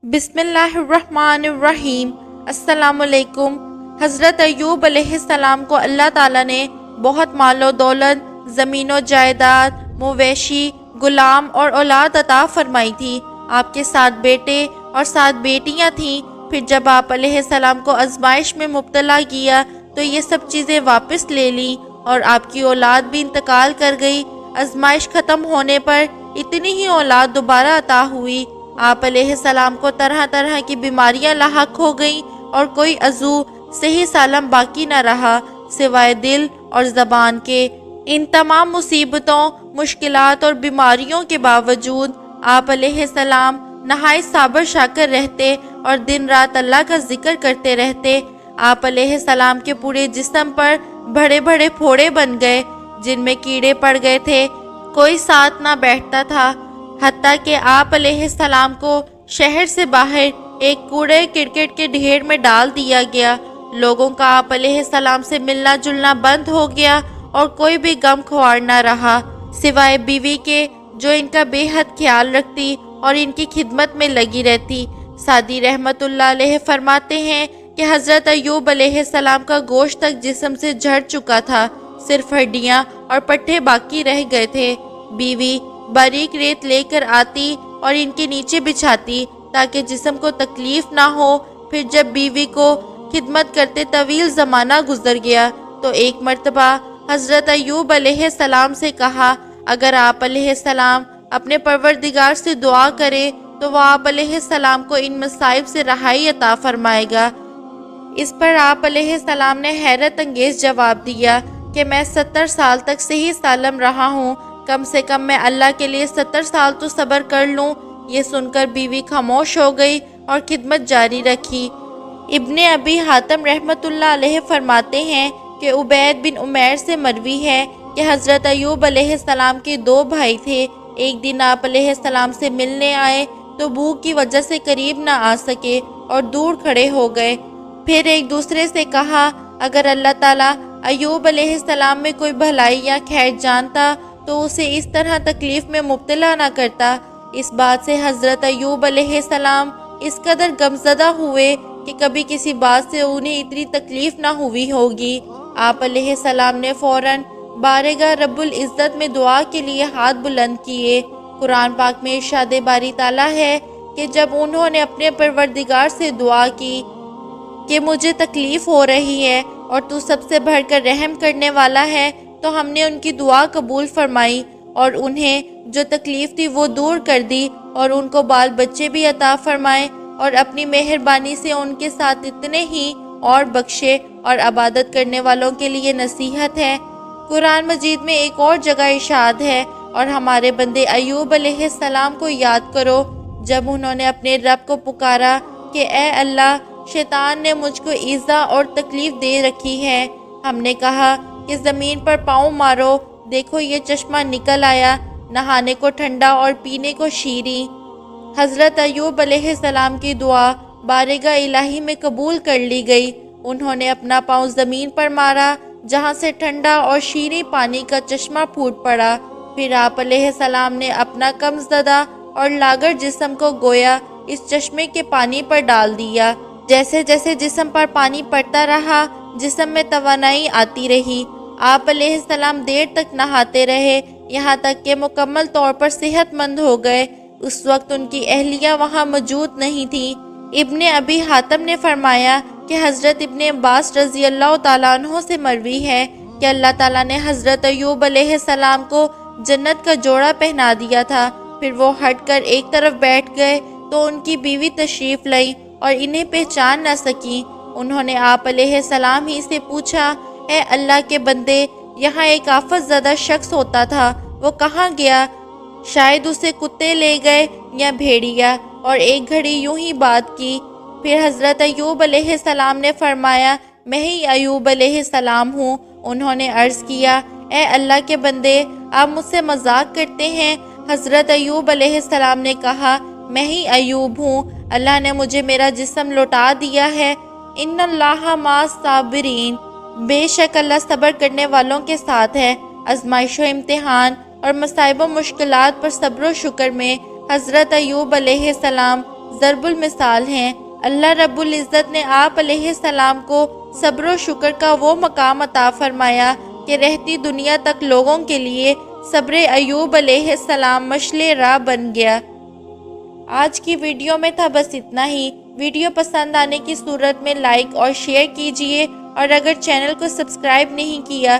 بسم اللہ الرحمن الرحیم۔ السلام علیکم۔ حضرت ایوب علیہ السلام کو اللہ تعالیٰ نے بہت مال و دولت، زمین و جائیداد، مویشی، غلام اور اولاد عطا فرمائی تھی۔ آپ کے 7 بیٹے اور 7 بیٹیاں تھیں۔ پھر جب آپ علیہ السلام کو آزمائش میں مبتلا کیا تو یہ سب چیزیں واپس لے لیں اور آپ کی اولاد بھی انتقال کر گئی۔ آزمائش ختم ہونے پر اتنی ہی اولاد دوبارہ عطا ہوئی۔ آپ علیہ السلام کو طرح طرح کی بیماریاں لاحق ہو گئیں اور کوئی عضو صحیح سالم باقی نہ رہا سوائے دل اور زبان کے۔ ان تمام مصیبتوں، مشکلات اور بیماریوں کے باوجود آپ علیہ السلام نہایت صابر شاکر رہتے اور دن رات اللہ کا ذکر کرتے رہتے۔ آپ علیہ السلام کے پورے جسم پر بڑے بڑے پھوڑے بن گئے جن میں کیڑے پڑ گئے تھے، کوئی ساتھ نہ بیٹھتا تھا، حتیٰ کہ آپ علیہ السلام کو شہر سے باہر ایک کوڑے کرکٹ کے ڈھیر میں ڈال دیا گیا۔ لوگوں کا آپ علیہ السلام سے ملنا جلنا بند ہو گیا اور کوئی بھی غم خوار نہ رہا سوائے بیوی کے جو ان کا بے حد خیال رکھتی اور ان کی خدمت میں لگی رہتی۔ سعدی رحمت اللہ علیہ فرماتے ہیں کہ حضرت ایوب علیہ السلام کا گوشت تک جسم سے جھڑ چکا تھا، صرف ہڈیاں اور پٹھے باقی رہ گئے تھے۔ بیوی باریک ریت لے کر آتی اور ان کے نیچے بچھاتی تاکہ جسم کو تکلیف نہ ہو۔ پھر جب بیوی کو خدمت کرتے طویل زمانہ گزر گیا تو ایک مرتبہ حضرت ایوب علیہ السلام سے کہا، اگر آپ علیہ السلام اپنے پروردگار سے دعا کریں تو وہ آپ علیہ السلام کو ان مصائب سے رہائی عطا فرمائے گا۔ اس پر آپ علیہ السلام نے حیرت انگیز جواب دیا کہ میں 70 سال تک صحیح سالم رہا ہوں، کم سے کم میں اللہ کے لیے 70 سال تو صبر کر لوں۔ یہ سن کر بیوی خاموش ہو گئی اور خدمت جاری رکھی۔ ابن ابی حاتم رحمت اللہ علیہ فرماتے ہیں کہ عبید بن عمیر سے مروی ہے کہ حضرت ایوب علیہ السلام کے 2 بھائی تھے۔ ایک دن آپ علیہ السلام سے ملنے آئے تو بھوک کی وجہ سے قریب نہ آ سکے اور دور کھڑے ہو گئے۔ پھر ایک دوسرے سے کہا، اگر اللہ تعالیٰ ایوب علیہ السلام میں کوئی بھلائی یا خیر جانتا تو اسے اس طرح تکلیف میں مبتلا نہ کرتا۔ اس بات سے حضرت ایوب علیہ السلام اس قدر غمزدہ ہوئے کہ کبھی کسی بات سے انہیں اتنی تکلیف نہ ہوئی ہوگی۔ آپ علیہ السلام نے فوراً بارگاہ رب العزت میں دعا کے لیے ہاتھ بلند کیے۔ قرآن پاک میں ارشاد باری تعالیٰ ہے کہ جب انہوں نے اپنے پروردگار سے دعا کی کہ مجھے تکلیف ہو رہی ہے اور تو سب سے بڑھ کر رحم کرنے والا ہے، تو ہم نے ان کی دعا قبول فرمائی اور انہیں جو تکلیف تھی وہ دور کر دی اور ان کو بال بچے بھی عطا فرمائے اور اپنی مہربانی سے ان کے ساتھ اتنے ہی اور بخشے۔ اور عبادت کرنے والوں کے لیے نصیحت ہے۔ قرآن مجید میں ایک اور جگہ ارشاد ہے، اور ہمارے بندے ایوب علیہ السلام کو یاد کرو جب انہوں نے اپنے رب کو پکارا کہ اے اللہ، شیطان نے مجھ کو ایذا اور تکلیف دے رکھی ہے۔ ہم نے کہا کہ زمین پر پاؤں مارو، دیکھو یہ چشمہ نکل آیا، نہانے کو ٹھنڈا اور پینے کو شیریں۔ حضرت ایوب علیہ السلام کی دعا بارگاہ الہی میں قبول کر لی گئی۔ انہوں نے اپنا پاؤں زمین پر مارا جہاں سے ٹھنڈا اور شیریں پانی کا چشمہ پھوٹ پڑا۔ پھر آپ علیہ السلام نے اپنا کم زدہ اور لاغر جسم کو گویا اس چشمے کے پانی پر ڈال دیا۔ جیسے جیسے جسم پر پانی پڑتا رہا جسم میں توانائی آتی رہی۔ آپ علیہ السلام دیر تک نہاتے رہے یہاں تک کہ مکمل طور پر صحت مند ہو گئے۔ اس وقت ان کی اہلیہ وہاں موجود نہیں تھی۔ ابن ابی حاتم نے فرمایا کہ حضرت ابن عباس رضی اللہ تعالیٰ عنہ سے مروی ہے کہ اللہ تعالیٰ نے حضرت ایوب علیہ السلام کو جنت کا جوڑا پہنا دیا تھا۔ پھر وہ ہٹ کر ایک طرف بیٹھ گئے تو ان کی بیوی تشریف لائی اور انہیں پہچان نہ سکی۔ انہوں نے آپ علیہ السلام ہی سے پوچھا، اے اللہ کے بندے، یہاں ایک آفت زدہ شخص ہوتا تھا، وہ کہاں گیا؟ شاید اسے کتے لے گئے یا بھیڑیا۔ اور ایک گھڑی یوں ہی بات کی۔ پھر حضرت ایوب علیہ السلام نے فرمایا، میں ہی ایوب علیہ السلام ہوں۔ انہوں نے عرض کیا، اے اللہ کے بندے، آپ مجھ سے مذاق کرتے ہیں؟ حضرت ایوب علیہ السلام نے کہا، میں ہی ایوب ہوں، اللہ نے مجھے میرا جسم لوٹا دیا ہے۔ ان اللہ مع الصابرین، بے شک اللہ صبر کرنے والوں کے ساتھ ہے۔ آزمائش و امتحان اور مصائب و مشکلات پر صبر و شکر میں حضرت ایوب علیہ السلام ضرب المثال ہیں۔ اللہ رب العزت نے آپ علیہ السلام کو صبر و شکر کا وہ مقام عطا فرمایا کہ رہتی دنیا تک لوگوں کے لیے صبر ایوب علیہ السلام مشعل راہ بن گیا۔ آج کی ویڈیو میں تھا بس اتنا ہی۔ ویڈیو پسند آنے کی صورت میں لائک اور شیئر کیجئے، اور اگر چینل کو سبسکرائب نہیں کیا